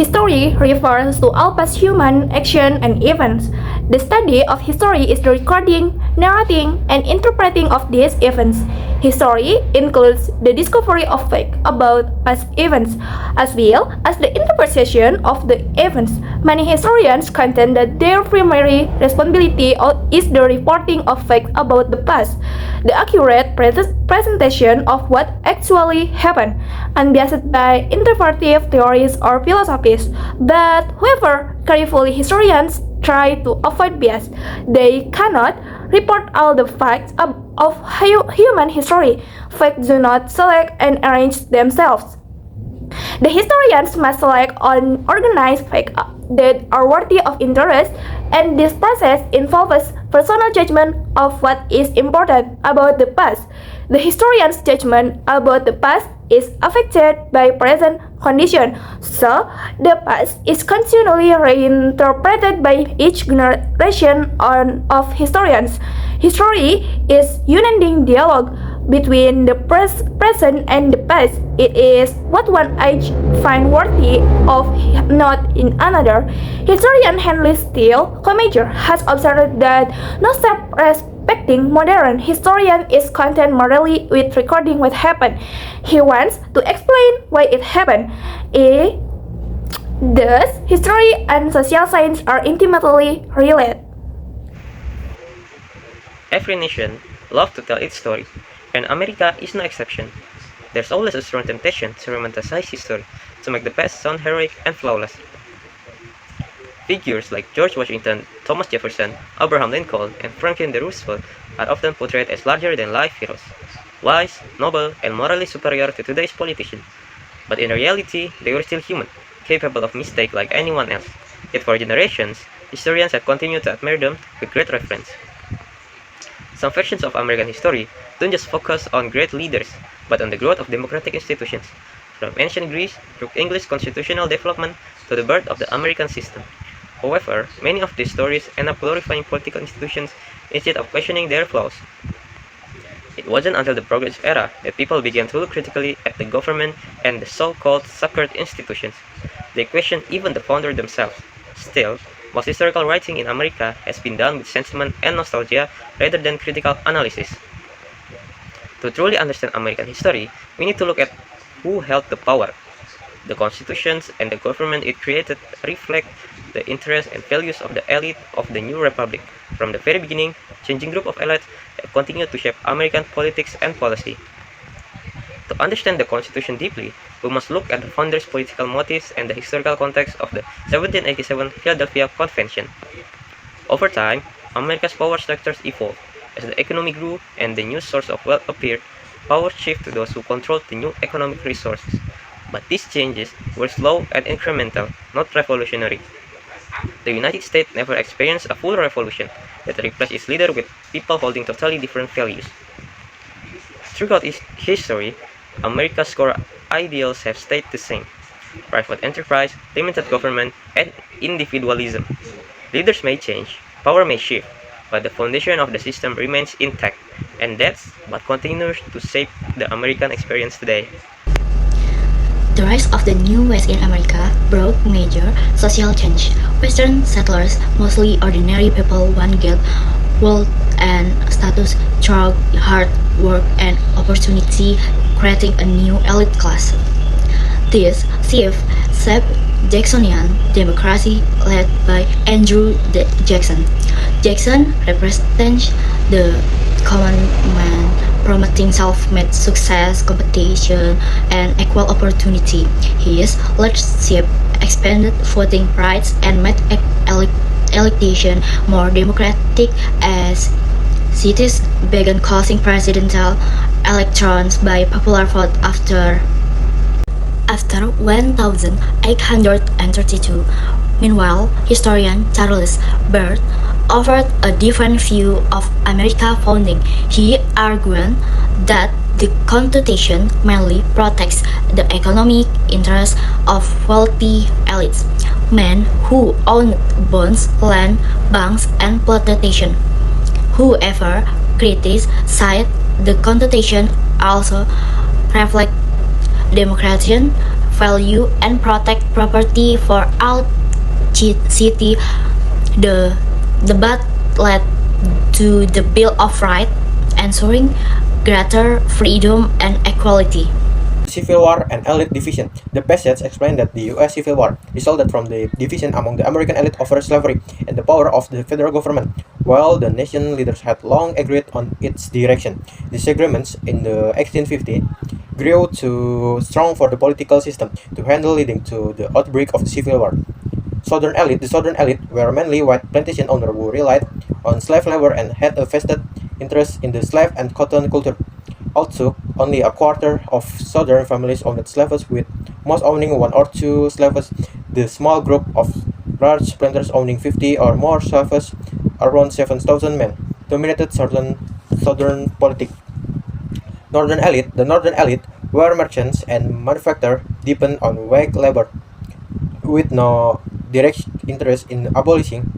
History refers to all past human action and events. The study of history is the recording, narrating, and interpreting of these events. History includes the discovery of facts about past events, as well as the interpretation of the events. Many historians contend that their primary responsibility is the reporting of facts about the past, the accurate presentation of what actually happened, unbiased by interpretive theories or philosophies. But however carefully historians try to avoid bias, they cannot report all the facts of human history. Facts do not select and arrange themselves. The historians must select and organize facts that are worthy of interest, and this process involves personal judgment of what is important about the past. The historian's judgment about the past is affected by present conditions, so the past is continually reinterpreted by each generation of historians. History is unending dialogue between the present and the past. It is what one age finds worthy of not in another. Historian Henry Steele Commager has observed that no self-respecting modern historian is content morally with recording what happened. He wants to explain why it happened. Thus, history and social science are intimately related. Every nation loves to tell its story, and America is no exception. There's always a strong temptation to romanticize history, to make the past sound heroic and flawless. Figures like George Washington, Thomas Jefferson, Abraham Lincoln, and Franklin D. Roosevelt are often portrayed as larger-than-life heroes, wise, noble, and morally superior to today's politicians. But in reality, they were still human, capable of mistake like anyone else. Yet for generations, historians have continued to admire them with great reverence. Some versions of American history don't just focus on great leaders, but on the growth of democratic institutions, from ancient Greece through English constitutional development to the birth of the American system. However, many of these stories end up glorifying political institutions instead of questioning their flaws. It wasn't until the Progressive era that people began to look critically at the government and the so-called sacred institutions. They questioned even the founder themselves. Still, most historical writing in America has been done with sentiment and nostalgia rather than critical analysis. To truly understand American history, we need to look at who held the power. The constitutions and the government it created reflect the interests and values of the elite of the new republic. From the very beginning, changing group of elites have continued to shape American politics and policy. To understand the Constitution deeply, we must look at the founders' political motives and the historical context of the 1787 Philadelphia Convention. Over time, America's power structures evolved. As the economy grew and the new source of wealth appeared, power shifted to those who controlled the new economic resources. But these changes were slow and incremental, not revolutionary. The United States never experienced a full revolution that replaced its leader with people holding totally different values. Throughout its history, America's core ideals have stayed the same: private enterprise, limited government, and individualism. Leaders may change, power may shift, but the foundation of the system remains intact, and that's what continues to shape the American experience today. The rise of the New West in America brought major social change. Western settlers, mostly ordinary people, wanted wealth and status through hard work and opportunity, creating a new elite class. This shift shaped Jacksonian democracy led by Andrew Jackson. Jackson represents the common man, promoting self-made success, competition, and equal opportunity. His leadership expanded voting rights and made election more democratic as cities began casting presidential elections by popular vote after 1832. Meanwhile, historian Charles Byrd offered a different view of America's founding. He argued that the Constitution mainly protects the economic interests of wealthy elites, men who owned bonds, land, banks, and plantations. Whoever criticized the Constitution also reflected democratic value and protect property for all city. The debate led to the Bill of Rights, ensuring greater freedom and equality. Civil War and Elite Division. The passage explained that the U.S. Civil War resulted from the division among the American elite over slavery and the power of the federal government. While the nation leaders had long agreed on its direction, disagreements in the 1850 grew too strong for the political system to handle, leading to the outbreak of the Civil War. The Southern elite were mainly white plantation owners who relied on slave labor and had a vested interest in the slave and cotton culture. Also, only a quarter of Southern families owned slaves, with most owning one or two slaves. The small group of large planters owning 50 or more slaves, around 7,000 men, dominated Southern politics. The Northern elite were merchants and manufacturers dependent on wage labor, with no direct interest in abolishing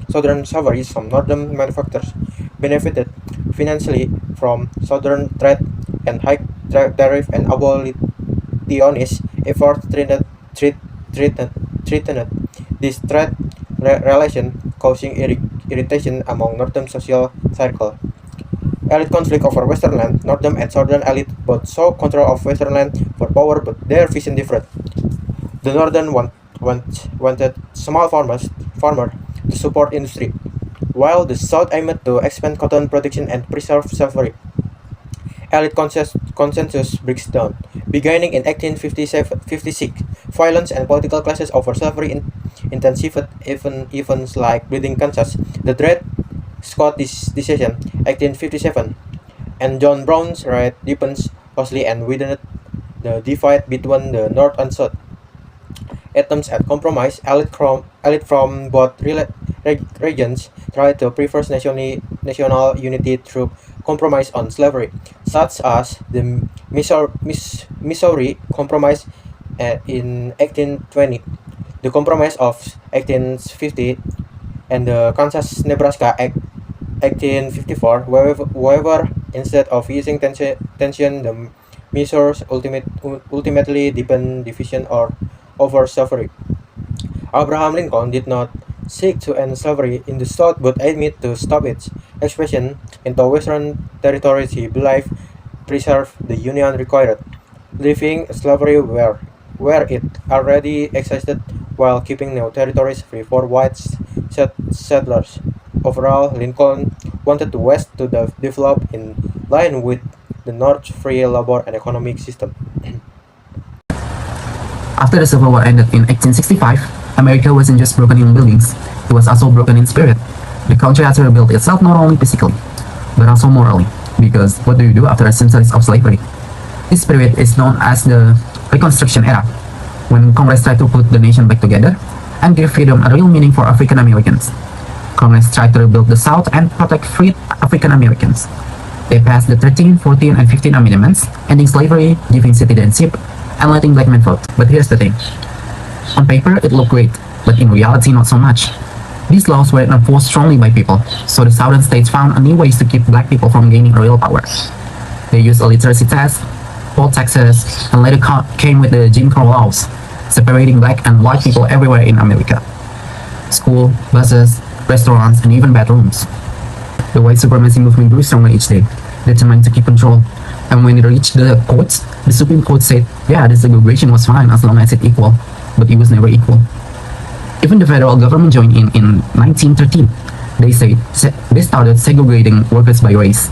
Southern slavery. Some Northern manufacturers benefited financially from Southern trade and high tariff and abolitionist efforts threatened this trade relation, causing irritation among Northern social circles. Elite conflict over Western land. Northern and Southern elite both saw control of Western land for power, but their vision differed. The Northern wanted small farmers to support industry, while the South aimed to expand cotton production and preserve slavery. Elite consensus breaks down. Beginning in 1856, violence and political clashes over slavery intensified. Events like Bleeding Kansas, the Dred Scott decision, 1857, and John Brown's riot deepens closely and widened the divide between the North and South. Attempts at compromise. Elite from both regions tried to preserve national unity through compromise on slavery, such as the Missouri Compromise in 1820, the Compromise of 1850, and the Kansas-Nebraska Act 1854. However, instead of using tension, the measures ultimately deepened division over slavery. Abraham Lincoln did not seek to end slavery in the South but aimed to stop its expansion into Western territories. He believed preserve the Union required, leaving slavery where it already existed while keeping new territories free for white settlers. Overall, Lincoln wanted the West to develop in line with the North's free labor and economic system. After the Civil War ended in 1865, America wasn't just broken in buildings, it was also broken in spirit. The country had to rebuild itself not only physically, but also morally, because what do you do after a centuries of slavery? This period is known as the Reconstruction era, when Congress tried to put the nation back together and give freedom a real meaning for African Americans. Congress tried to rebuild the South and protect freed African Americans. They passed the 13, 14, and 15 amendments, ending slavery, giving citizenship, and letting black men vote. But here's the thing. On paper, it looked great, but in reality, not so much. These laws were enforced strongly by people, so the southern states found new ways to keep black people from gaining real power. They used a literacy test, poll taxes, and later came with the Jim Crow laws, separating black and white people everywhere in America. School, buses, restaurants, and even bedrooms. The white supremacy movement grew stronger each day, determined to keep control. And when it reached the courts, the Supreme Court said, yeah, the segregation was fine as long as it equal, but it was never equal. Even the federal government joined in 1913. They started segregating workers by race.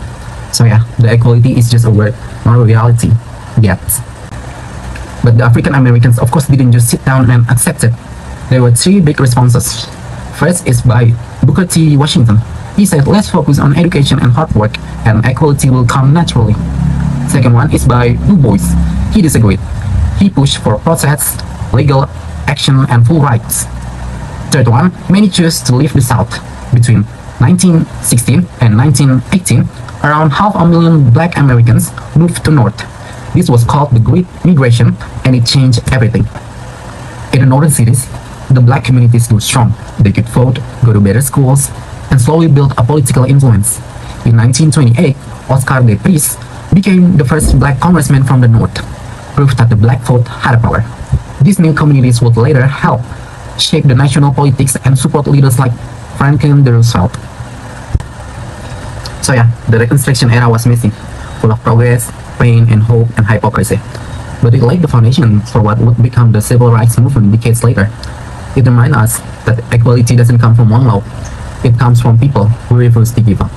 So yeah, the equality is just a word, not a reality yet. But the African Americans of course didn't just sit down and accept it. There were three big responses. First is by Booker T. Washington. He said, let's focus on education and hard work, and equality will come naturally. Second one is by Du Bois. He disagreed. He pushed for protests, legal action, and full rights. Third one, many chose to leave the South. Between 1916 and 1918, around 500,000 black Americans moved to North. This was called the Great Migration, and it changed everything. In the northern cities, the black communities grew strong. They could vote, go to better schools, and slowly built a political influence. In 1928, Oscar De Priest became the first black congressman from the North, proof that the black vote had a power. These new communities would later help shape the national politics and support leaders like Franklin D. Roosevelt. So yeah, the Reconstruction era was messy, full of progress, pain, and hope, and hypocrisy. But it laid the foundation for what would become the civil rights movement decades later. It reminds us that equality doesn't come from one law, it comes from people who refuse to give up.